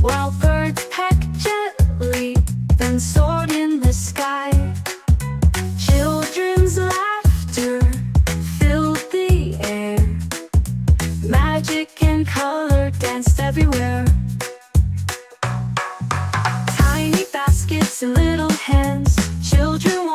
while birds peck gently, then soared in the sky. Children's laughter filled the air. Magic and color danced everywhere. Tiny baskets and little hands, children